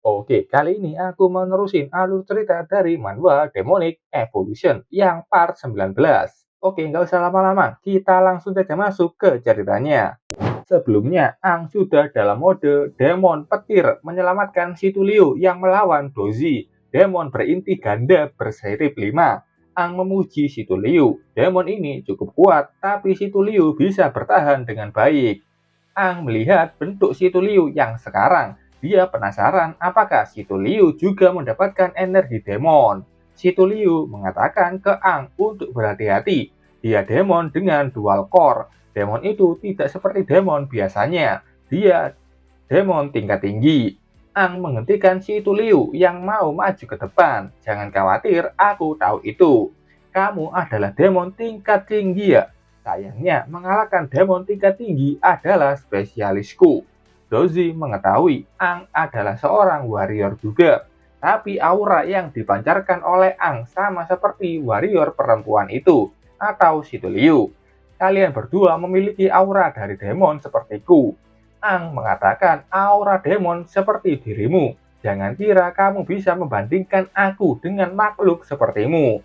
Oke, kali ini aku mau nerusin alur cerita dari manhwa Demonic Evolution yang part 19. Oke, nggak usah lama-lama, kita langsung saja masuk ke ceritanya. Sebelumnya, Ang sudah dalam mode demon petir menyelamatkan si Tulio yang melawan Dozi, demon berinti ganda bersirip 5. Ang memuji si Tulio, demon ini cukup kuat, tapi si Tulio bisa bertahan dengan baik. Ang melihat bentuk si Tulio yang sekarang. Dia penasaran apakah si Tulio juga mendapatkan energi demon. Si Tulio mengatakan ke Ang untuk berhati-hati. Dia demon dengan dual core. Demon itu tidak seperti demon biasanya. Dia demon tingkat tinggi. Ang menghentikan si Tulio yang mau maju ke depan. Jangan khawatir, aku tahu itu. Kamu adalah demon tingkat tinggi ya. Sayangnya, mengalahkan demon tingkat tinggi adalah spesialisku. Dozi mengetahui Ang adalah seorang warrior juga. Tapi aura yang dipancarkan oleh Ang sama seperti warrior perempuan itu, atau si Tulio. Kalian berdua memiliki aura dari demon sepertiku. Ang mengatakan aura demon seperti dirimu. Jangan kira kamu bisa membandingkan aku dengan makhluk sepertimu.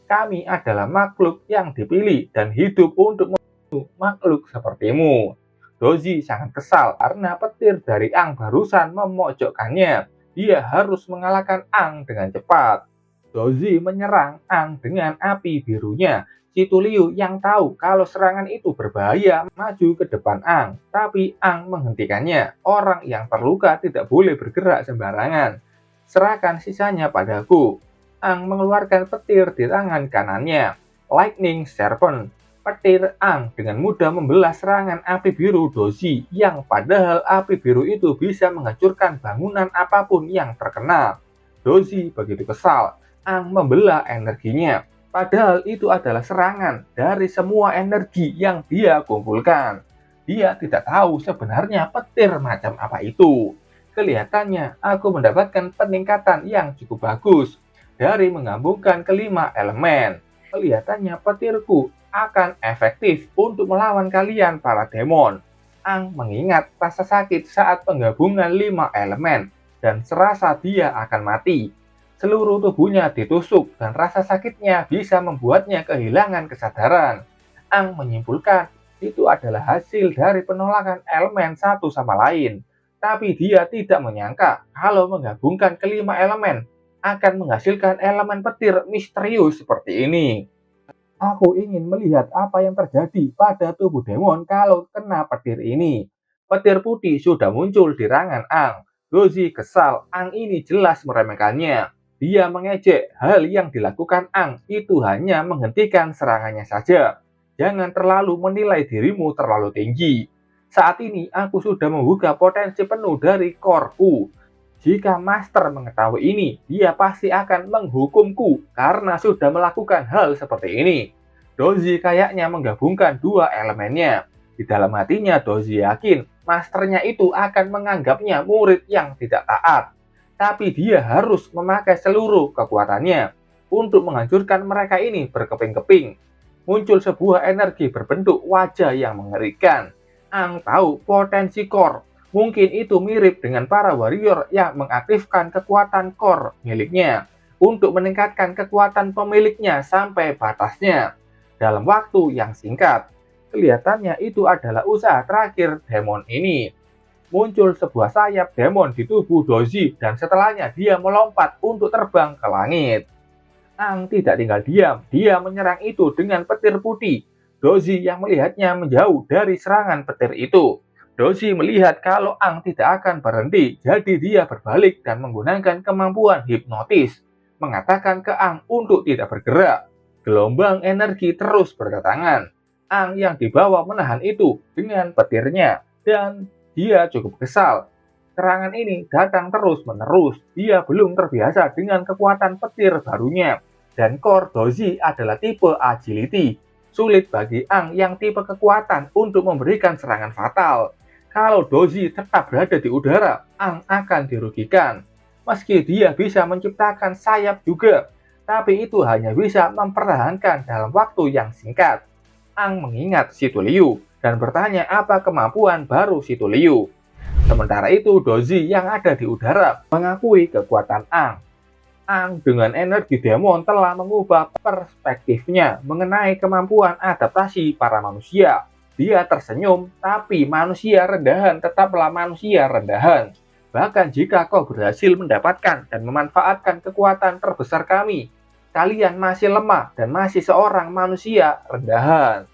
Kami adalah makhluk yang dipilih dan hidup untuk membantu makhluk sepertimu. Dozi sangat kesal karena petir dari Ang barusan memojokkannya. Dia harus mengalahkan Ang dengan cepat. Dozi menyerang Ang dengan api birunya. Si Tulio yang tahu kalau serangan itu berbahaya maju ke depan Ang, tapi Ang menghentikannya. Orang yang terluka tidak boleh bergerak sembarangan. Serahkan sisanya padaku. Ang mengeluarkan petir di tangan kanannya. Lightning Serpent. Petir Ang dengan mudah membelah serangan api biru Dozi yang padahal api biru itu bisa menghancurkan bangunan apapun yang terkena. Dozi begitu kesal. Ang membelah energinya. Padahal itu adalah serangan dari semua energi yang dia kumpulkan. Dia tidak tahu sebenarnya petir macam apa itu. Kelihatannya aku mendapatkan peningkatan yang cukup bagus dari menggabungkan kelima elemen. Kelihatannya petirku akan efektif untuk melawan kalian para demon. Ang mengingat rasa sakit saat penggabungan 5 elemen dan serasa dia akan mati. Seluruh tubuhnya ditusuk dan rasa sakitnya bisa membuatnya kehilangan kesadaran. Ang menyimpulkan itu adalah hasil dari penolakan elemen satu sama lain. Tapi dia tidak menyangka kalau menggabungkan kelima elemen akan menghasilkan elemen petir misterius seperti ini. Aku ingin melihat apa yang terjadi pada tubuh demon kalau kena petir ini. Petir putih sudah muncul di tangan Ang. Dozi kesal, Ang ini jelas meremehkannya. Dia mengejek hal yang dilakukan Ang itu hanya menghentikan serangannya saja. Jangan terlalu menilai dirimu terlalu tinggi. Saat ini aku sudah membuka potensi penuh dari core-ku. Jika Master mengetahui ini, dia pasti akan menghukumku karena sudah melakukan hal seperti ini. Dozi kayaknya menggabungkan dua elemennya. Di dalam hatinya, Dozi yakin Masternya itu akan menganggapnya murid yang tidak taat. Tapi dia harus memakai seluruh kekuatannya untuk menghancurkan mereka ini berkeping-keping. Muncul sebuah energi berbentuk wajah yang mengerikan. Ang tahu potensi core. Mungkin itu mirip dengan para warrior yang mengaktifkan kekuatan core miliknya untuk meningkatkan kekuatan pemiliknya sampai batasnya dalam waktu yang singkat. Kelihatannya itu adalah usaha terakhir demon ini. Muncul sebuah sayap demon di tubuh Dozi dan setelahnya dia melompat untuk terbang ke langit. Ang tidak tinggal diam, dia menyerang itu dengan petir putih. Dozi yang melihatnya menjauh dari serangan petir itu. Dozi melihat kalau Ang tidak akan berhenti, jadi dia berbalik dan menggunakan kemampuan hipnotis, mengatakan ke Ang untuk tidak bergerak. Gelombang energi terus berdatangan. Ang yang dibawa menahan itu dengan petirnya, dan dia cukup kesal. Serangan ini datang terus-menerus. Dia belum terbiasa dengan kekuatan petir barunya, dan core Dozi adalah tipe agility. Sulit bagi Ang yang tipe kekuatan untuk memberikan serangan fatal. Kalau Dozi tetap berada di udara, Ang akan dirugikan. Meski dia bisa menciptakan sayap juga, tapi itu hanya bisa mempertahankan dalam waktu yang singkat. Ang mengingat si Tulio dan bertanya apa kemampuan baru si Tulio. Sementara itu, Dozi yang ada di udara mengakui kekuatan Ang. Ang dengan energi demon telah mengubah perspektifnya mengenai kemampuan adaptasi para manusia. Dia tersenyum, tapi manusia rendahan tetaplah manusia rendahan. Bahkan jika kau berhasil mendapatkan dan memanfaatkan kekuatan terbesar kami, kalian masih lemah dan masih seorang manusia rendahan.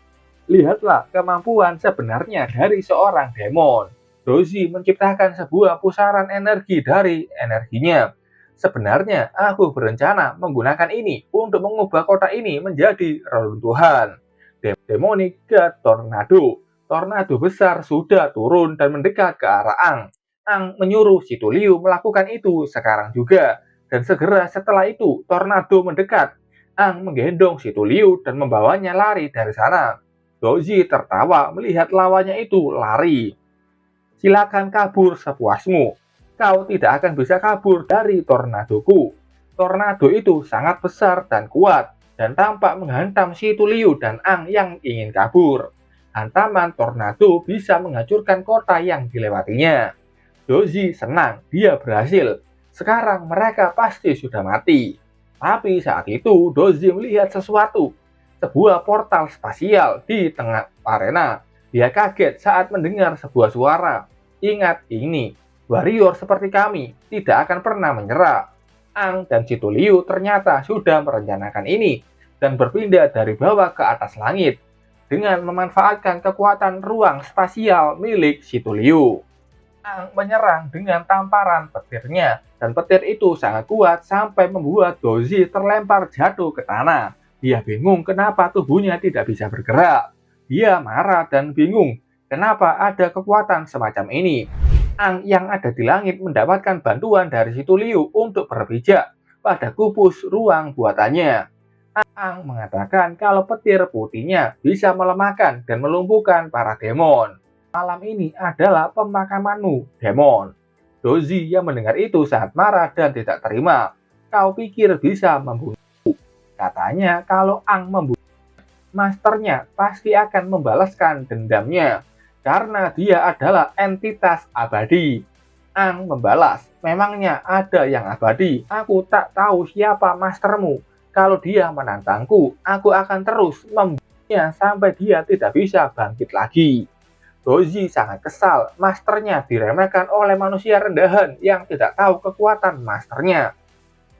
Lihatlah kemampuan sebenarnya dari seorang demon. Dozi menciptakan sebuah pusaran energi dari energinya. Sebenarnya aku berencana menggunakan ini untuk mengubah kota ini menjadi reruntuhan. Demonic ke tornado. Tornado besar sudah turun dan mendekat ke arah Ang. Ang menyuruh si Tuliu melakukan itu sekarang juga. Dan segera setelah itu tornado mendekat. Ang menggendong si Tuliu dan membawanya lari dari sana. Dozi tertawa melihat lawannya itu lari. Silakan kabur sepuasmu. Kau tidak akan bisa kabur dari tornadoku. Tornado itu sangat besar dan kuat, dan tampak menghantam si Tuliu dan Ang yang ingin kabur. Hantaman tornado bisa menghancurkan kota yang dilewatinya. Dozi senang, dia berhasil. Sekarang mereka pasti sudah mati. Tapi saat itu Dozi melihat sesuatu. Sebuah portal spasial di tengah arena. Dia kaget saat mendengar sebuah suara. Ingat ini, warrior seperti kami tidak akan pernah menyerah. Ang dan si Tuliu ternyata sudah merencanakan ini dan berpindah dari bawah ke atas langit dengan memanfaatkan kekuatan ruang spasial milik si Tuliu. Ang menyerang dengan tamparan petirnya dan petir itu sangat kuat sampai membuat Dozi terlempar jatuh ke tanah. Dia bingung kenapa tubuhnya tidak bisa bergerak. Dia marah dan bingung kenapa ada kekuatan semacam ini. Ang yang ada di langit mendapatkan bantuan dari si Tuliu untuk berpijak pada kubus ruang buatannya. Ang mengatakan kalau petir putihnya bisa melemahkan dan melumpuhkan para demon. Malam ini adalah pemakamanmu, demon. Dozi yang mendengar itu sangat marah dan tidak terima. Kau pikir bisa membunuh? Katanya kalau Ang membunuh masternya pasti akan membalaskan dendamnya. Karena dia adalah entitas abadi. Ang membalas, memangnya ada yang abadi? Aku tak tahu siapa mastermu. Kalau dia menantangku, aku akan terus membunuhnya sampai dia tidak bisa bangkit lagi. Dozi sangat kesal, masternya diremehkan oleh manusia rendahan yang tidak tahu kekuatan masternya.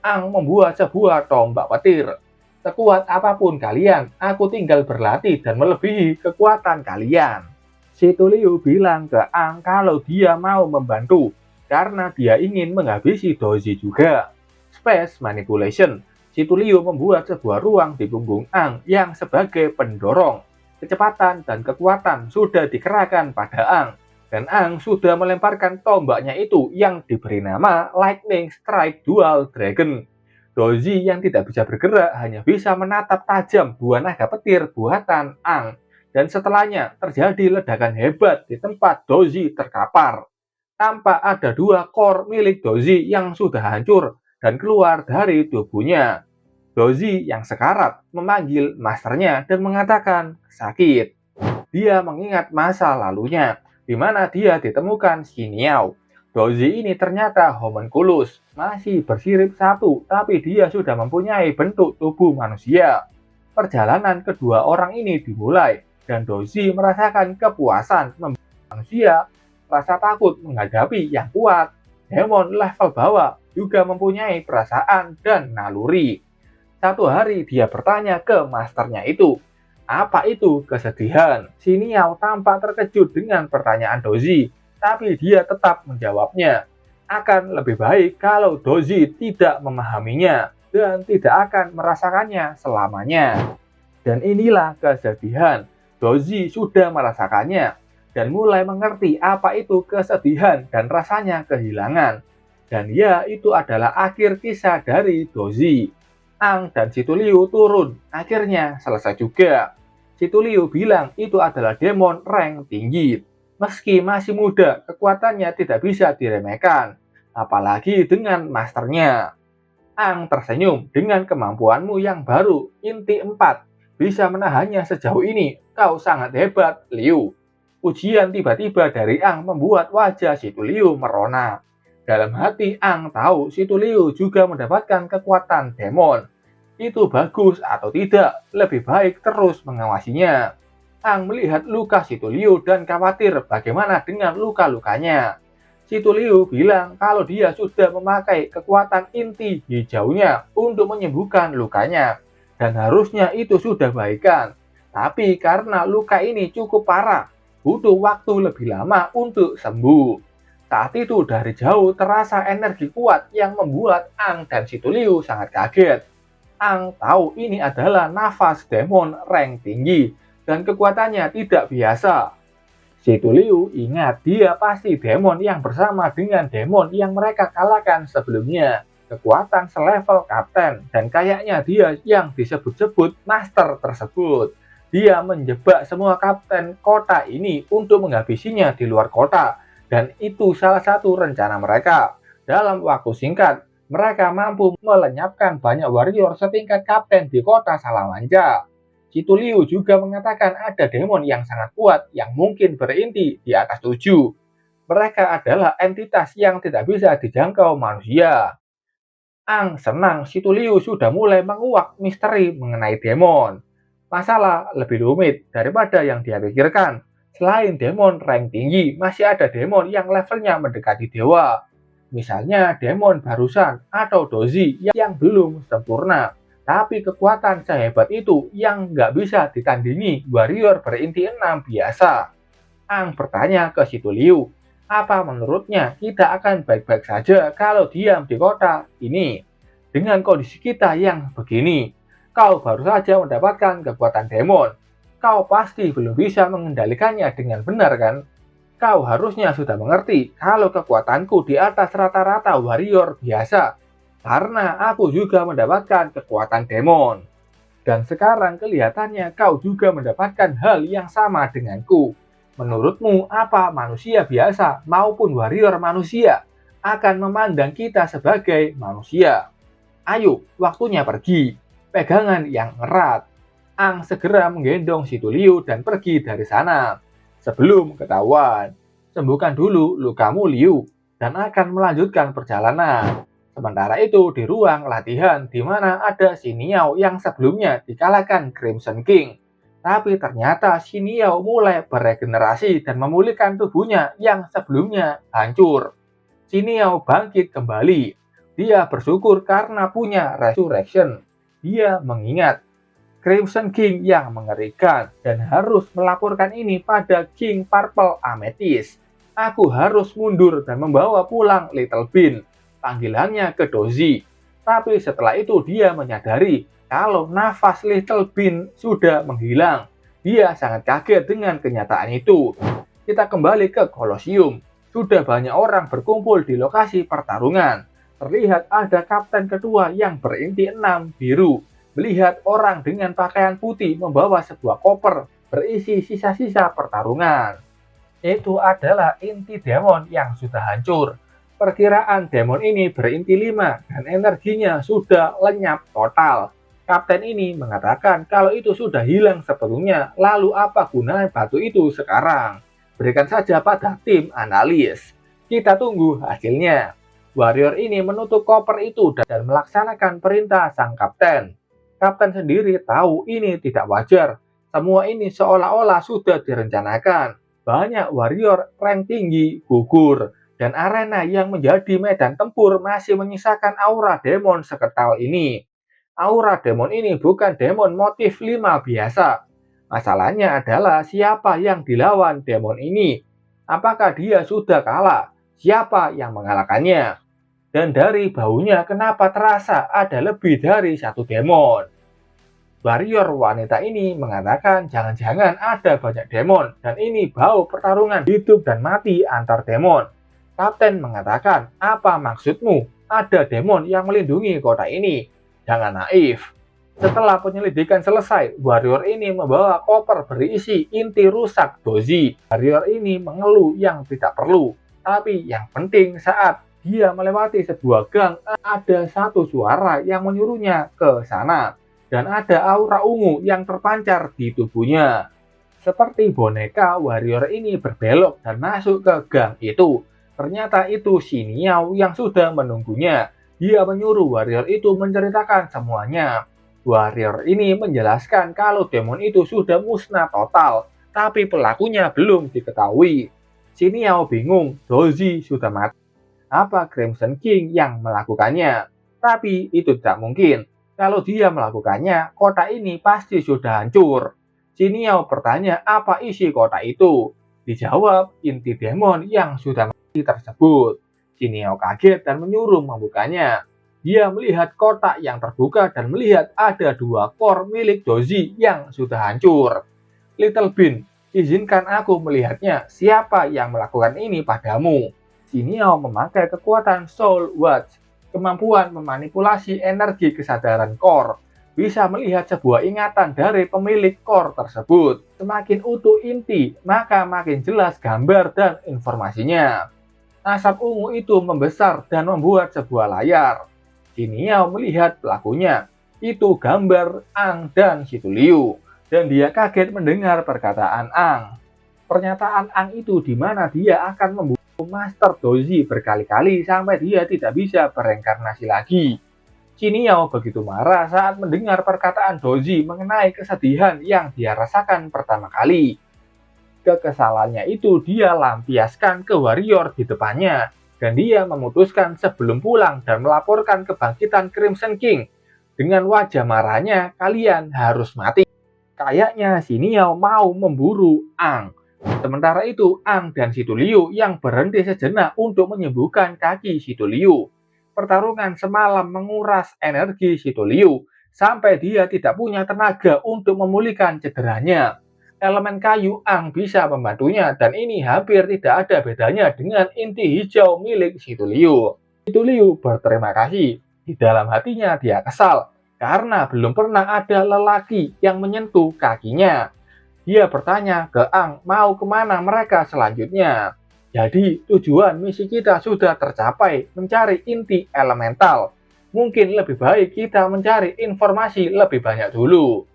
Ang membuat sebuah tombak petir. Sekuat apapun kalian, aku tinggal berlatih dan melebihi kekuatan kalian. Si Tuliu bilang ke Ang kalau dia mau membantu, karena dia ingin menghabisi Dozi juga. Space Manipulation. Si Tuliu membuat sebuah ruang di punggung Ang yang sebagai pendorong. Kecepatan dan kekuatan sudah dikerahkan pada Ang, dan Ang sudah melemparkan tombaknya itu yang diberi nama Lightning Strike Dual Dragon. Dozi yang tidak bisa bergerak hanya bisa menatap tajam buah naga petir buatan Ang. Dan setelahnya terjadi ledakan hebat di tempat Dozi terkapar. Tampak ada dua core milik Dozi yang sudah hancur dan keluar dari tubuhnya. Dozi yang sekarat memanggil masternya dan mengatakan sakit. Dia mengingat masa lalunya, di mana dia ditemukan Xiniao. Dozi ini ternyata homunculus, masih bersirip satu, tapi dia sudah mempunyai bentuk tubuh manusia. Perjalanan kedua orang ini dimulai, dan Dozi merasakan kepuasan membuat manusia rasa takut menghadapi yang kuat. Demon level bawah juga mempunyai perasaan dan naluri. Satu hari dia bertanya ke masternya itu, apa itu kesedihan? Xiniao tampak terkejut dengan pertanyaan Dozi, tapi dia tetap menjawabnya. Akan lebih baik kalau Dozi tidak memahaminya dan tidak akan merasakannya selamanya. Dan inilah kesedihan. Dozi sudah merasakannya dan mulai mengerti apa itu kesedihan dan rasanya kehilangan. Dan ya, itu adalah akhir kisah dari Dozi. Ang dan si Tuliu turun, akhirnya selesai juga. Si Tuliu bilang itu adalah demon rank tinggi. Meski masih muda, kekuatannya tidak bisa diremehkan, apalagi dengan masternya. Ang tersenyum, dengan kemampuanmu yang baru, inti 4, bisa menahannya sejauh ini. Kau sangat hebat, Liu. Ujian tiba-tiba dari Ang membuat wajah si Tuliu merona. Dalam hati Ang tahu si Tuliu juga mendapatkan kekuatan demon. Itu bagus atau tidak, lebih baik terus mengawasinya. Ang melihat luka si Tuliu dan khawatir bagaimana dengan luka-lukanya. Si Tuliu bilang kalau dia sudah memakai kekuatan inti hijaunya untuk menyembuhkan lukanya. Dan harusnya itu sudah baikan. Tapi karena luka ini cukup parah, butuh waktu lebih lama untuk sembuh. Saat itu dari jauh terasa energi kuat yang membuat Ang dan si Tuliu sangat kaget. Ang tahu ini adalah nafas demon rank tinggi dan kekuatannya tidak biasa. Si Tuliu ingat dia pasti demon yang bersama dengan demon yang mereka kalahkan sebelumnya. Kekuatan selevel kapten dan kayaknya dia yang disebut-sebut master tersebut. Dia menjebak semua kapten kota ini untuk menghabisinya di luar kota. Dan itu salah satu rencana mereka. Dalam waktu singkat, mereka mampu melenyapkan banyak warrior setingkat kapten di kota Salamanja. Si Tuliu juga mengatakan ada demon yang sangat kuat yang mungkin berinti di atas 7. Mereka adalah entitas yang tidak bisa dijangkau manusia. Ang senang si Tuliu sudah mulai menguak misteri mengenai demon. Masalah lebih rumit daripada yang dia pikirkan. Selain demon rank tinggi, masih ada demon yang levelnya mendekati dewa. Misalnya demon barusan atau dozi yang belum sempurna. Tapi kekuatan sehebat itu yang nggak bisa ditandingi warrior berinti 6 biasa. Ang bertanya ke si Tuliu, apa menurutnya kita akan baik-baik saja kalau diam di kota ini? Dengan kondisi kita yang begini, kau baru saja mendapatkan kekuatan demon. Kau pasti belum bisa mengendalikannya dengan benar kan? Kau harusnya sudah mengerti kalau kekuatanku di atas rata-rata warrior biasa. Karena aku juga mendapatkan kekuatan demon. Dan sekarang kelihatannya kau juga mendapatkan hal yang sama denganku. Menurutmu apa manusia biasa maupun warrior manusia akan memandang kita sebagai manusia? Ayo, waktunya pergi. Pegangan yang erat. Ang segera menggendong si Tuliu dan pergi dari sana. Sebelum ketahuan, sembuhkan dulu lukamu Liu dan akan melanjutkan perjalanan. Sementara itu di ruang latihan di mana ada si Niao yang sebelumnya dikalahkan Crimson King. Tapi ternyata si Niao mulai beregenerasi dan memulihkan tubuhnya yang sebelumnya hancur. Si Niao bangkit kembali. Dia bersyukur karena punya resurrection. Dia mengingat Crimson King yang mengerikan dan harus melaporkan ini pada King Purple Amethyst. Aku harus mundur dan membawa pulang Little Bean. Panggilannya ke Dozi. Tapi setelah itu dia menyadari kalau nafas Little Bean sudah menghilang. Dia sangat kaget dengan kenyataan itu. Kita kembali ke Kolosium. Sudah banyak orang berkumpul di lokasi pertarungan. Terlihat ada kapten kedua yang berinti 6 biru. Melihat orang dengan pakaian putih membawa sebuah koper berisi sisa-sisa pertarungan. Itu adalah inti demon yang sudah hancur. Perkiraan demon ini berinti 5 dan energinya sudah lenyap total. Kapten ini mengatakan kalau itu sudah hilang sepenuhnya, lalu apa guna batu itu sekarang? Berikan saja pada tim analis. Kita tunggu hasilnya. Warrior ini menutup koper itu dan melaksanakan perintah sang kapten. Kapten sendiri tahu ini tidak wajar. Semua ini seolah-olah sudah direncanakan. Banyak warrior rank tinggi gugur. Dan arena yang menjadi medan tempur masih menyisakan aura demon sekental ini. Aura demon ini bukan demon motif 5 biasa. Masalahnya adalah siapa yang dilawan demon ini. Apakah dia sudah kalah? Siapa yang mengalahkannya? Dan dari baunya kenapa terasa ada lebih dari satu demon? Warrior wanita ini mengatakan jangan-jangan ada banyak demon dan ini bau pertarungan hidup dan mati antar demon. Kapten mengatakan, apa maksudmu? Ada demon yang melindungi kota ini. Jangan naif. Setelah penyelidikan selesai, warrior ini membawa koper berisi inti rusak Dozi. Warrior ini mengeluh yang tidak perlu. Tapi yang penting saat dia melewati sebuah gang, ada satu suara yang menyuruhnya ke sana. Dan ada aura ungu yang terpancar di tubuhnya. Seperti boneka, warrior ini berbelok dan masuk ke gang itu. Ternyata itu si Niao yang sudah menunggunya. Dia menyuruh warrior itu menceritakan semuanya. Warrior ini menjelaskan kalau demon itu sudah musnah total, tapi pelakunya belum diketahui. Si Niao bingung, Doji sudah mati. Apa Crimson King yang melakukannya? Tapi itu tidak mungkin. Kalau dia melakukannya, kota ini pasti sudah hancur. Si Niao bertanya apa isi kota itu. Dijawab inti demon yang sudah mati tersebut. Si Niao kaget dan menyuruh membukanya. Dia melihat kotak yang terbuka dan melihat ada 2 core milik Doji yang sudah hancur. Little Bean, izinkan aku melihatnya. Siapa yang melakukan ini padamu? Si Niao memakai kekuatan Soul Watch, kemampuan memanipulasi energi kesadaran core. Bisa melihat sebuah ingatan dari pemilik core tersebut. Semakin utuh inti, maka makin jelas gambar dan informasinya. Asap ungu itu membesar dan membuat sebuah layar. Si Niao melihat pelakunya. Itu gambar Ang dan Situ Liu. Dan dia kaget mendengar perkataan Ang. Pernyataan Ang itu di mana dia akan membunuh Master Doji berkali-kali sampai dia tidak bisa bereinkarnasi lagi. Si Niao begitu marah saat mendengar perkataan Doji mengenai kesedihan yang dia rasakan pertama kali. Kekesalannya itu dia lampiaskan ke warrior di depannya, dan dia memutuskan sebelum pulang dan melaporkan kebangkitan Crimson King. Dengan wajah marahnya, kalian harus mati. Kayaknya si Niao mau memburu Ang. Sementara itu, Ang dan Situ Liu yang berhenti sejenak untuk menyembuhkan kaki Situ Liu. Pertarungan semalam menguras energi Situ Liu sampai dia tidak punya tenaga untuk memulihkan cederanya. Elemen kayu Ang bisa membantunya dan ini hampir tidak ada bedanya dengan inti hijau milik Situ Liu. Situ Liu berterima kasih. Di dalam hatinya dia kesal karena belum pernah ada lelaki yang menyentuh kakinya. Dia bertanya ke Ang mau kemana mereka selanjutnya. Jadi tujuan misi kita sudah tercapai, mencari inti elemental. Mungkin lebih baik kita mencari informasi lebih banyak dulu.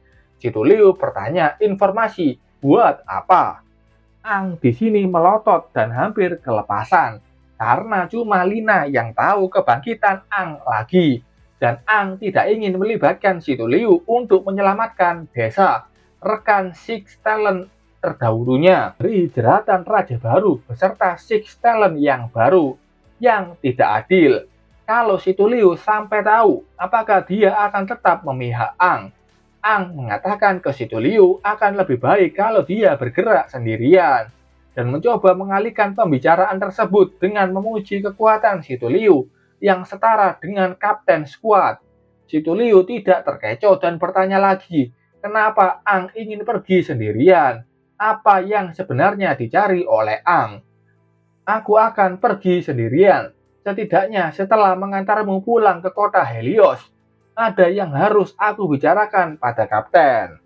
Situ Liu bertanya informasi buat apa? Ang di sini melotot dan hampir kelepasan. Karena cuma Lina yang tahu kebangkitan Ang lagi. Dan Ang tidak ingin melibatkan Situ Liu untuk menyelamatkan desa. Rekan Six Talent terdahulunya dari jeratan Raja Baru beserta Six Talent yang baru yang tidak adil. Kalau Situ Liu sampai tahu apakah dia akan tetap memihak Ang. Ang mengatakan ke Situ Liu akan lebih baik kalau dia bergerak sendirian dan mencoba mengalihkan pembicaraan tersebut dengan memuji kekuatan Situ Liu yang setara dengan Kapten Squad. Situ Liu tidak terkecoh dan bertanya lagi, kenapa Ang ingin pergi sendirian? Apa yang sebenarnya dicari oleh Ang? Aku akan pergi sendirian. Setidaknya setelah mengantarmu pulang ke kota Helios, ada yang harus aku bicarakan pada Kapten.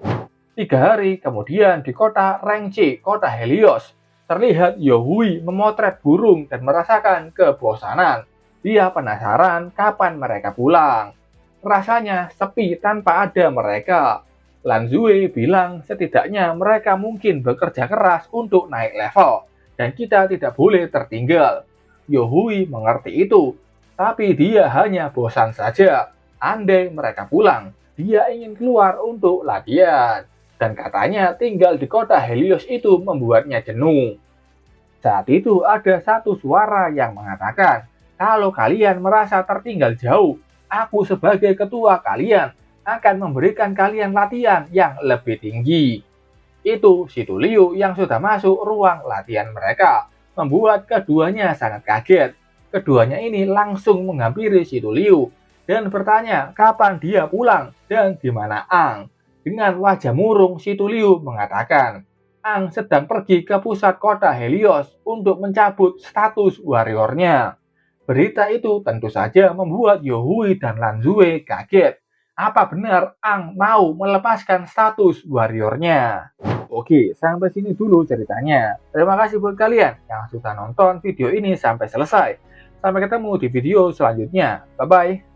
3 hari kemudian di kota Rengchi, kota Helios, terlihat Yohui memotret burung dan merasakan kebosanan. Dia penasaran kapan mereka pulang. Rasanya sepi tanpa ada mereka. Lan Zue bilang setidaknya mereka mungkin bekerja keras untuk naik level dan kita tidak boleh tertinggal. Yohui mengerti itu, tapi dia hanya bosan saja. Andai mereka pulang, dia ingin keluar untuk latihan. Dan katanya tinggal di kota Helios itu membuatnya jenuh. Saat itu ada satu suara yang mengatakan, kalau kalian merasa tertinggal jauh, aku sebagai ketua kalian akan memberikan kalian latihan yang lebih tinggi. Itu Situ Liu yang sudah masuk ruang latihan mereka, membuat keduanya sangat kaget. Keduanya ini langsung menghampiri Situ Liu dan bertanya kapan dia pulang dan di mana Ang. Dengan wajah murung, Situ Liu mengatakan, Ang sedang pergi ke pusat kota Helios untuk mencabut status warriornya. Berita itu tentu saja membuat Yohui dan Lan Zue kaget. Apa benar Ang mau melepaskan status warriornya? Oke, sampai sini dulu ceritanya. Terima kasih buat kalian yang sudah nonton video ini sampai selesai. Sampai ketemu di video selanjutnya. Bye-bye.